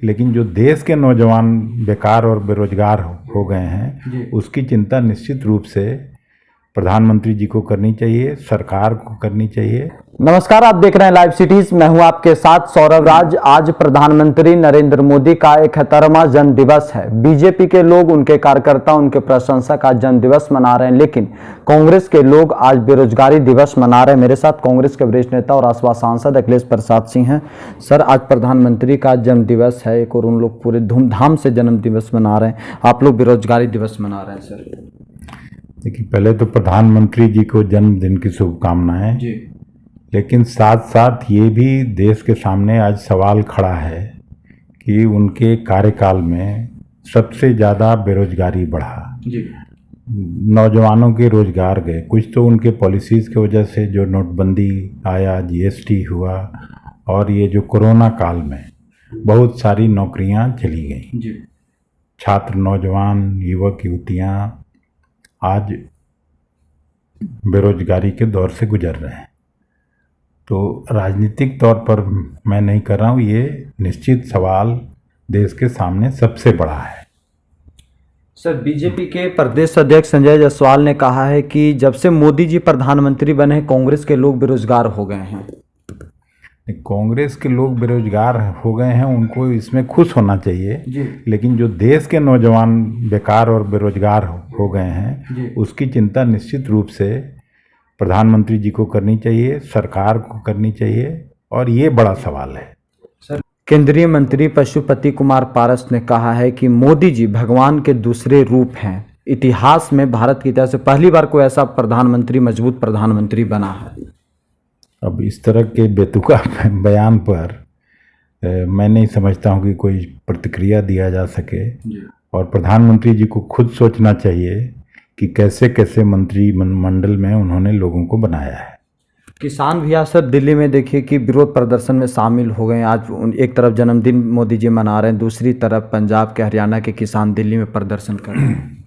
लेकिन जो देश के नौजवान बेकार और बेरोजगार हो गए हैं, उसकी चिंता निश्चित रूप से प्रधानमंत्री जी को करनी चाहिए, सरकार को करनी चाहिए। नमस्कार, आप देख रहे हैं लाइव सिटीज। मैं हूं आपके साथ सौरभ राज। आज प्रधानमंत्री नरेंद्र मोदी का 71वां जन्म दिवस है। बीजेपी के लोग, उनके कार्यकर्ता, उनके प्रशंसक आज जन्म दिवस मना रहे हैं, लेकिन कांग्रेस के लोग आज बेरोजगारी दिवस मना रहे हैं। मेरे साथ कांग्रेस के वरिष्ठ नेता और आसपा सांसद अखिलेश प्रसाद सिंह हैं। सर, आज प्रधानमंत्री का जन्म दिवस है एक, और उन लोग पूरे धूमधाम से जन्म दिवस मना रहे हैं, आप लोग बेरोजगारी दिवस मना रहे हैं। सर देखिए, पहले तो प्रधानमंत्री जी को जन्मदिन की शुभकामनाएं जी, लेकिन साथ साथ ये भी देश के सामने आज सवाल खड़ा है कि उनके कार्यकाल में सबसे ज़्यादा बेरोजगारी बढ़ा जी, नौजवानों के रोजगार गए। कुछ तो उनके पॉलिसीज़ की वजह से, जो नोटबंदी आया, जीएसटी हुआ, और ये जो कोरोना काल में बहुत सारी नौकरियां चली गई जी। छात्र, नौजवान, युवक युवतियां आज बेरोजगारी के दौर से गुजर रहे हैं। तो राजनीतिक तौर पर मैं नहीं कर रहा हूँ, ये निश्चित सवाल देश के सामने सबसे बड़ा है। सर, बीजेपी के प्रदेश अध्यक्ष संजय जायसवाल ने कहा है कि जब से मोदी जी प्रधानमंत्री बने, कांग्रेस के लोग बेरोजगार हो गए हैं। कांग्रेस के लोग बेरोजगार हो गए हैं, उनको इसमें खुश होना चाहिए जी। लेकिन जो देश के नौजवान बेकार और बेरोजगार हो गए हैं जी, उसकी चिंता निश्चित रूप से प्रधानमंत्री जी को करनी चाहिए, सरकार को करनी चाहिए, और ये बड़ा सवाल है। सर, केंद्रीय मंत्री पशुपति कुमार पारस ने कहा है कि मोदी जी भगवान के दूसरे रूप हैं। इतिहास में, भारत के इतिहास से पहली बार कोई ऐसा प्रधानमंत्री, मजबूत प्रधानमंत्री बना है। अब इस तरह के बेतुका बयान पर मैं नहीं समझता हूँ कि कोई प्रतिक्रिया दिया जा सके, और प्रधानमंत्री जी को खुद सोचना चाहिए कि कैसे कैसे मंत्रिमंडल में उन्होंने लोगों को बनाया है। किसान भी आज सर दिल्ली में देखिए कि विरोध प्रदर्शन में शामिल हो गए। आज एक तरफ जन्मदिन मोदी जी मना रहे हैं, दूसरी तरफ पंजाब के, हरियाणा के किसान दिल्ली में प्रदर्शन कर रहे हैं।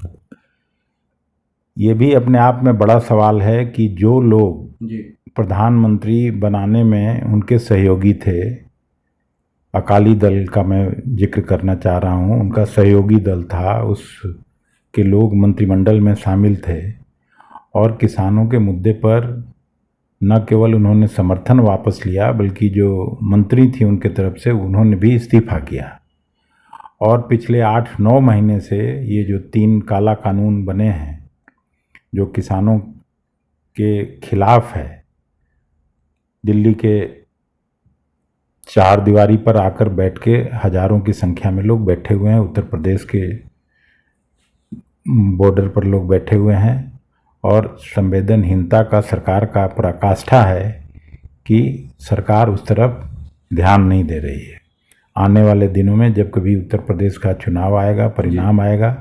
ये भी अपने आप में बड़ा सवाल है कि जो लोग जी प्रधानमंत्री बनाने में उनके सहयोगी थे, अकाली दल का मैं जिक्र करना चाह रहा हूँ, उनका सहयोगी दल था, उसके लोग मंत्रिमंडल में शामिल थे, और किसानों के मुद्दे पर न केवल उन्होंने समर्थन वापस लिया, बल्कि जो मंत्री थी उनके तरफ से, उन्होंने भी इस्तीफा किया। और पिछले 8-9 महीने से ये जो 3 काला कानून बने हैं, जो किसानों के खिलाफ है, दिल्ली के 4 दीवारी पर आकर बैठ के हजारों की संख्या में लोग बैठे हुए हैं, उत्तर प्रदेश के बॉर्डर पर लोग बैठे हुए हैं, और संवेदनहीनता का सरकार का पराकाष्ठा है कि सरकार उस तरफ ध्यान नहीं दे रही है। आने वाले दिनों में जब कभी उत्तर प्रदेश का चुनाव आएगा, परिणाम आएगा,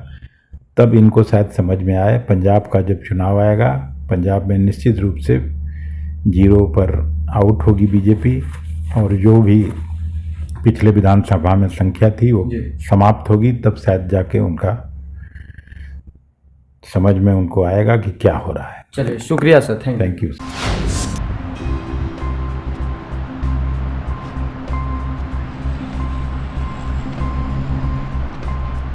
तब इनको शायद समझ में आए। पंजाब का जब चुनाव आएगा, पंजाब में निश्चित रूप से 0 पर आउट होगी बीजेपी, और जो भी पिछले विधानसभा में संख्या थी वो समाप्त होगी। तब शायद जाके उनका समझ में उनको आएगा कि क्या हो रहा है। चलिए, शुक्रिया सर, थैंक यू।